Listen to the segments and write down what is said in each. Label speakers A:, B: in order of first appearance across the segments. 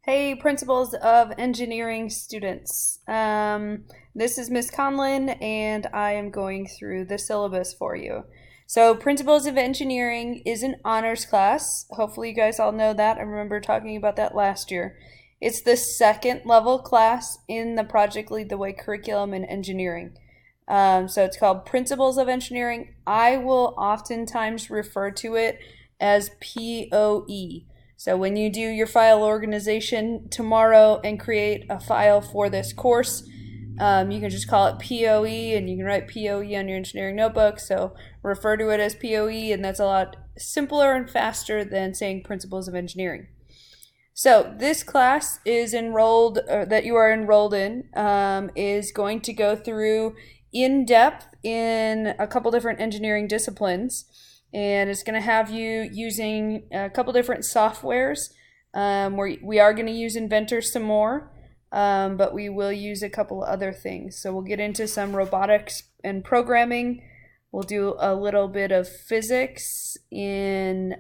A: Hey, Principles of Engineering students. This is Miss Conlin, and I am going through the syllabus for you. So, Principles of Engineering is an honors class. Hopefully, you guys all know that. I remember talking about that last year. It's the second level class in the Project Lead the Way curriculum in engineering. So, it's called Principles of Engineering. I will oftentimes refer to it as POE. So when you do your file organization tomorrow and create a file for this course, you can just call it POE, and you can write POE on your engineering notebook. So refer to it as POE, and that's a lot simpler and faster than saying Principles of Engineering. So this class is enrolled, or that you are enrolled in, is going to go through in depth in a couple different engineering disciplines. And it's going to have you using a couple different softwares. We are going to use Inventor some more, but we will use a couple other things. So we'll get into some robotics and programming. We'll do a little bit of physics in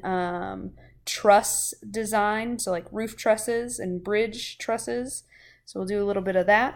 A: truss design, so like roof trusses and bridge trusses. So we'll do a little bit of that.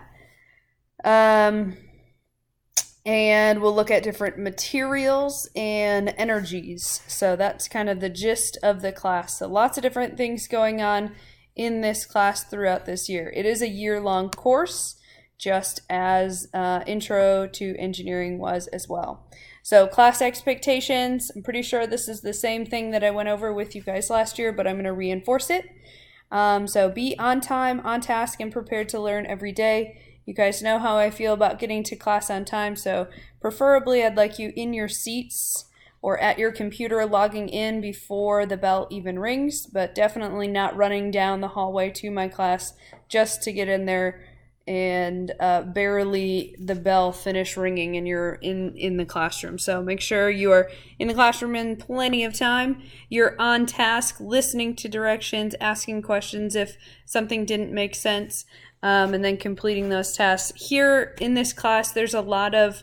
A: And we'll look at different materials and energies. So that's kind of the gist of the class. So lots of different things going on in this class throughout this year. It is a year-long course, just as Intro to Engineering was as well. So class expectations, I'm pretty sure this is the same thing that I went over with you guys last year, but I'm going to reinforce it. So be on time, on task, and prepared to learn every day. You guys know how I feel about getting to class on time, so preferably I'd like you in your seats or at your computer logging in before the bell even rings, but definitely not running down the hallway to my class just to get in there and barely the bell finish ringing and you're in the classroom. So make sure you are in the classroom in plenty of time. You're on task, listening to directions, asking questions if something didn't make sense. And then completing those tasks. Here in this class, there's a lot of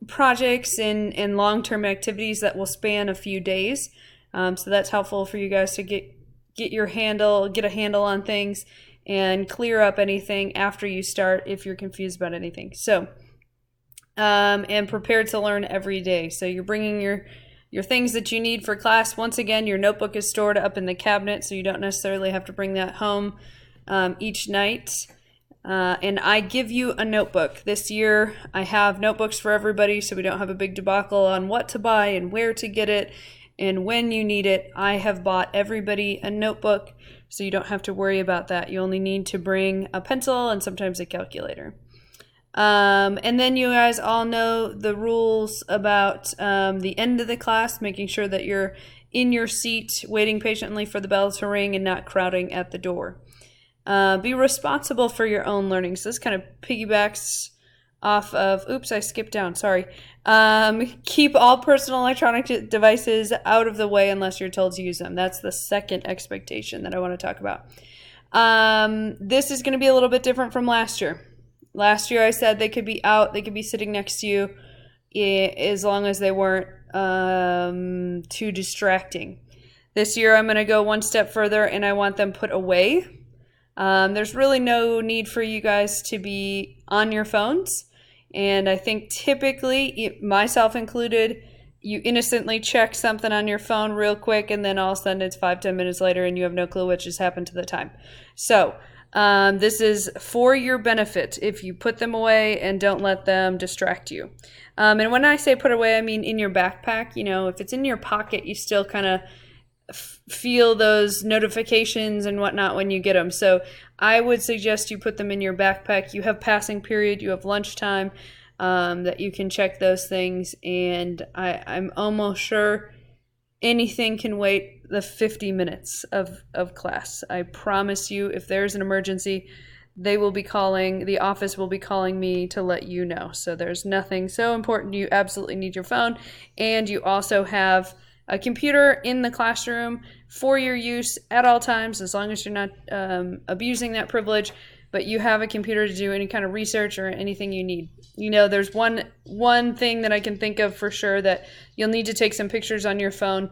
A: projects and long-term activities that will span a few days. So that's helpful for you guys to get a handle on things and clear up anything after you start if you're confused about anything. So, and prepared to learn every day. So you're bringing your things that you need for class. Once again, your notebook is stored up in the cabinet, so you don't necessarily have to bring that home each night. And I give you a notebook. This year, I have notebooks for everybody, so we don't have a big debacle on what to buy and where to get it and when you need it. I have bought everybody a notebook, so you don't have to worry about that. You only need to bring a pencil and sometimes a calculator. And then you guys all know the rules about the end of the class, making sure that you're in your seat, waiting patiently for the bell to ring and not crowding at the door. Be responsible for your own learning. So this kind of piggybacks off of, oops, I skipped down, sorry. Keep all personal electronic devices out of the way unless you're told to use them. That's the second expectation that I want to talk about. This is going to be a little bit different from last year. Last year I said they could be out, they could be sitting next to you as long as they weren't too distracting. This year I'm going to go one step further and I want them put away. There's really no need for you guys to be on your phones. And I think typically, myself included, you innocently check something on your phone real quick and then all of a sudden it's 5-10 minutes later and you have no clue what just happened to the time. So this is for your benefit if you put them away and don't let them distract you. And when I say put away, I mean in your backpack. You know, if it's in your pocket, you still kind of feel those notifications and whatnot when you get them. So I would suggest you put them in your backpack. You have passing period, you have lunchtime, that you can check those things. And I'm almost sure anything can wait the 50 minutes of class. I promise you, if there's an emergency, the office will be calling me to let you know. So there's nothing so important. You absolutely need your phone. And you also have a computer in the classroom for your use at all times, as long as you're not abusing that privilege. But you have a computer to do any kind of research or anything you need. You know, there's one thing that I can think of for sure, that you'll need to take some pictures on your phone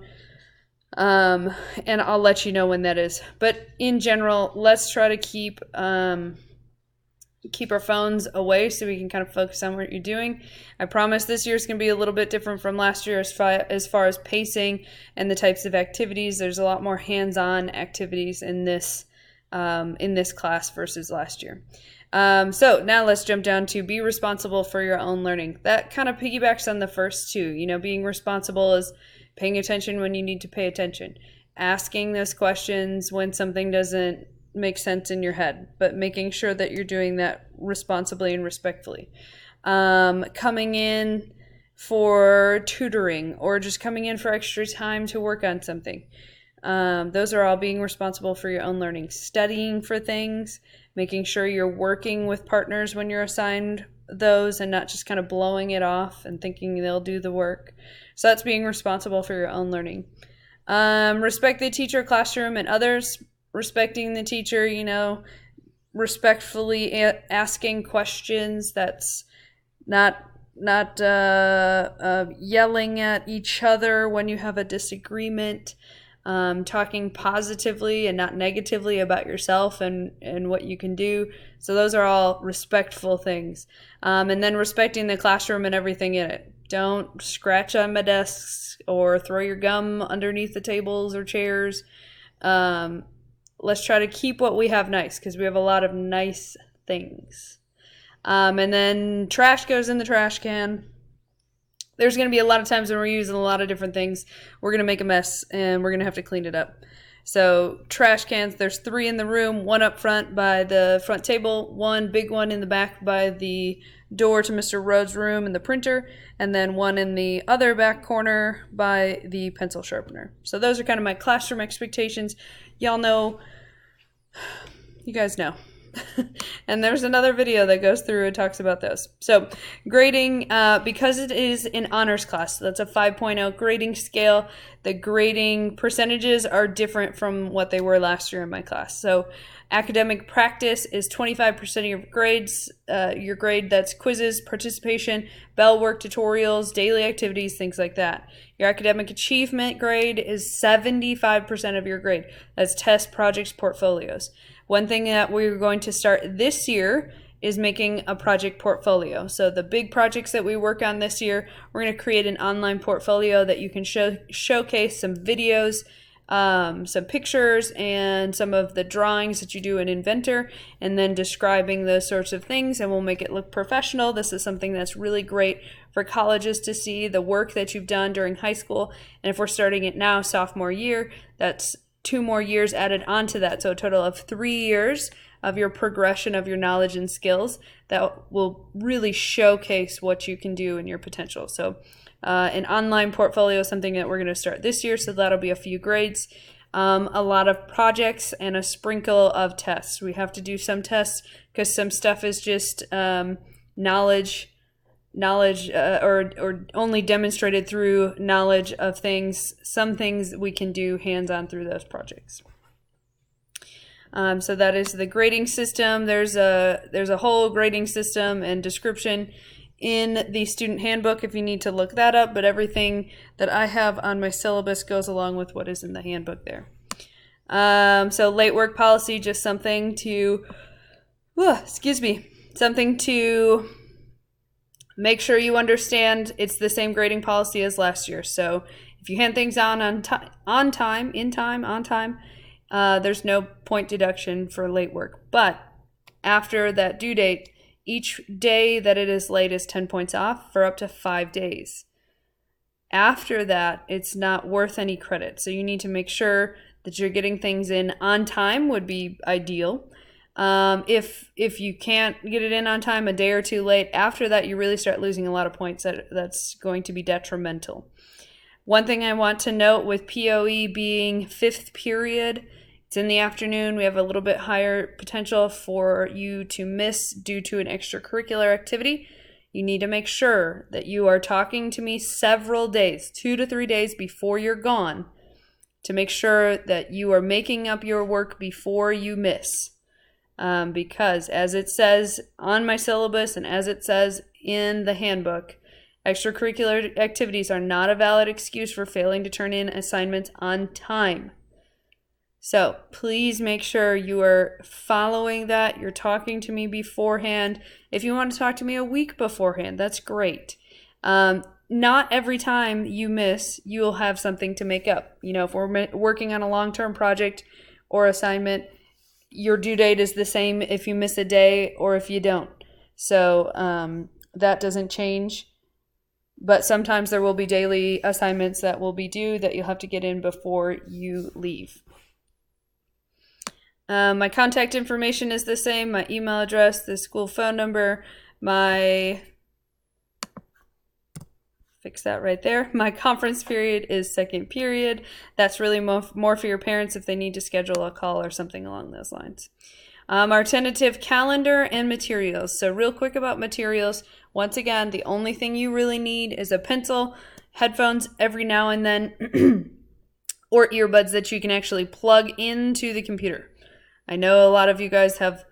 A: And I'll let you know when that is. But in general, let's try to keep our phones away so we can kind of focus on what you're doing. I promise this year is going to be a little bit different from last year as far as pacing and the types of activities. There's a lot more hands-on activities in this class versus last year. So now let's jump down to be responsible for your own learning. That kind of piggybacks on the first two. Being responsible is paying attention when you need to pay attention, asking those questions when something doesn't make sense in your head, but making sure that you're doing that responsibly and respectfully. Coming in for tutoring or just coming in for extra time to work on something. Those are all being responsible for your own learning. Studying for things, making sure you're working with partners when you're assigned those and not just kind of blowing it off and thinking they'll do the work. So that's being responsible for your own learning. Respect the teacher, classroom, and others. Respecting the teacher, respectfully asking questions. That's not yelling at each other when you have a disagreement. Talking positively and not negatively about yourself and what you can do. So those are all respectful things. And then respecting the classroom and everything in it. Don't scratch on my desks or throw your gum underneath the tables or chairs. Let's try to keep what we have nice because we have a lot of nice things. And then trash goes in the trash can. There's going to be a lot of times when we're using a lot of different things. We're going to make a mess and we're going to have to clean it up. So trash cans, there's 3 in the room, 1 up front by the front table, 1 big one in the back by the door to Mr. Rhodes' room and the printer, and then 1 in the other back corner by the pencil sharpener. So those are kind of my classroom expectations. Y'all know, you guys know. And there's another video that goes through and talks about those. So grading, because it is an honors class, so that's a 5.0 grading scale. The grading percentages are different from what they were last year in my class. So academic practice is 25% of your grades, your grade, that's quizzes, participation, bell work, tutorials, daily activities, things like that. Your academic achievement grade is 75% of your grade. That's tests, projects, portfolios. One thing that we're going to start this year is making a project portfolio. So the big projects that we work on this year, we're going to create an online portfolio that you can showcase some videos, some pictures, and some of the drawings that you do in Inventor, and then describing those sorts of things, and we'll make it look professional. This is something that's really great for colleges to see, the work that you've done during high school. And if we're starting it now, sophomore year, that's 2 more years added onto that. So a total of 3 years of your progression of your knowledge and skills that will really showcase what you can do and your potential. So an online portfolio is something that we're going to start this year. So that'll be a few grades, a lot of projects, and a sprinkle of tests. We have to do some tests because some stuff is just knowledge or only demonstrated through knowledge of things. Some things we can do hands-on through those projects. So that is the grading system. There's a whole grading system and description in the student handbook if you need to look that up, but everything that I have on my syllabus goes along with what is in the handbook there. So late work policy, just something to, something to make sure you understand it's the same grading policy as last year. So if you hand things on time, there's no point deduction for late work. But after that due date, each day that it is late is 10 points off for up to 5 days. After that, it's not worth any credit. So you need to make sure that you're getting things in on time would be ideal. If you can't get it in on time, a day or 2 late, after that you really start losing a lot of points. That's going to be detrimental. One thing I want to note with POE being 5th period, it's in the afternoon. We have a little bit higher potential for you to miss due to an extracurricular activity. You need to make sure that you are talking to me several days, 2 to 3 days before you're gone, to make sure that you are making up your work before you miss. Because as it says on my syllabus and as it says in the handbook, Extracurricular activities are not a valid excuse for failing to turn in assignments on time. So please make sure you are following that. You're talking to me beforehand. If you want to talk to me a week beforehand, that's great. Not every time you miss, you'll have something to make up. You know, if we're working on a long-term project or assignment, your due date is the same if you miss a day or if you don't. So that doesn't change. But sometimes there will be daily assignments that will be due that you'll have to get in before you leave. My contact information is the same, my email address, the school phone number, fix that right there. My conference period is second period. That's really more for your parents if they need to schedule a call or something along those lines. Our tentative calendar and materials. So real quick about materials. Once again, the only thing you really need is a pencil, headphones every now and then, or earbuds that you can actually plug into the computer. I know a lot of you guys have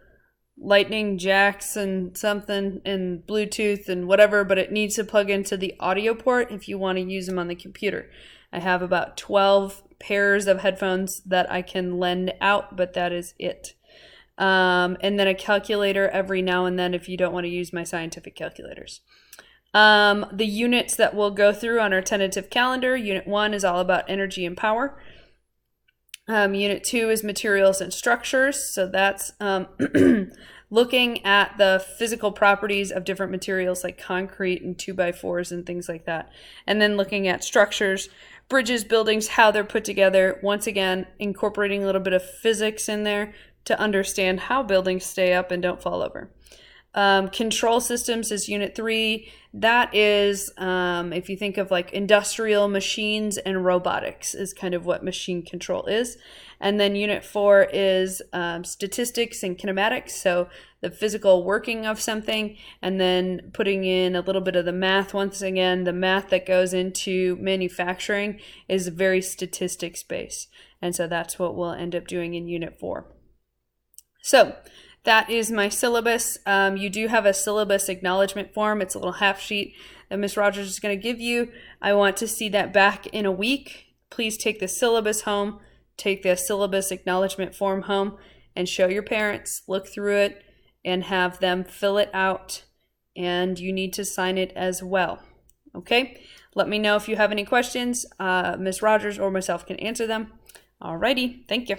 A: lightning jacks and something and Bluetooth and whatever, but it needs to plug into the audio port if you want to use them on the computer. I have about 12 pairs of headphones that I can lend out, but that is it. And then a calculator every now and then if you don't want to use my scientific calculators. The units that we'll go through on our tentative calendar, Unit 1 is all about energy and power. Unit 2 is materials and structures. So that's looking at the physical properties of different materials like concrete and 2x4s and things like that. And then looking at structures, bridges, buildings, how they're put together. Once again, incorporating a little bit of physics in there to understand how buildings stay up and don't fall over. Control systems is Unit 3. That is, if you think of like industrial machines and robotics is kind of what machine control is. And then Unit 4 is statistics and kinematics, so the physical working of something, and then putting in a little bit of the math. Once again, the math that goes into manufacturing is very statistics based. And so that's what we'll end up doing in Unit 4. So that is my syllabus. You do have a syllabus acknowledgement form. It's a little half sheet that Ms. Rogers is going to give you. I want to see that back in a week. Please take the syllabus home, take the syllabus acknowledgement form home, and show your parents, look through it, and have them fill it out. And you need to sign it as well. Okay? Let me know if you have any questions. Ms. Rogers or myself can answer them. Alrighty, thank you.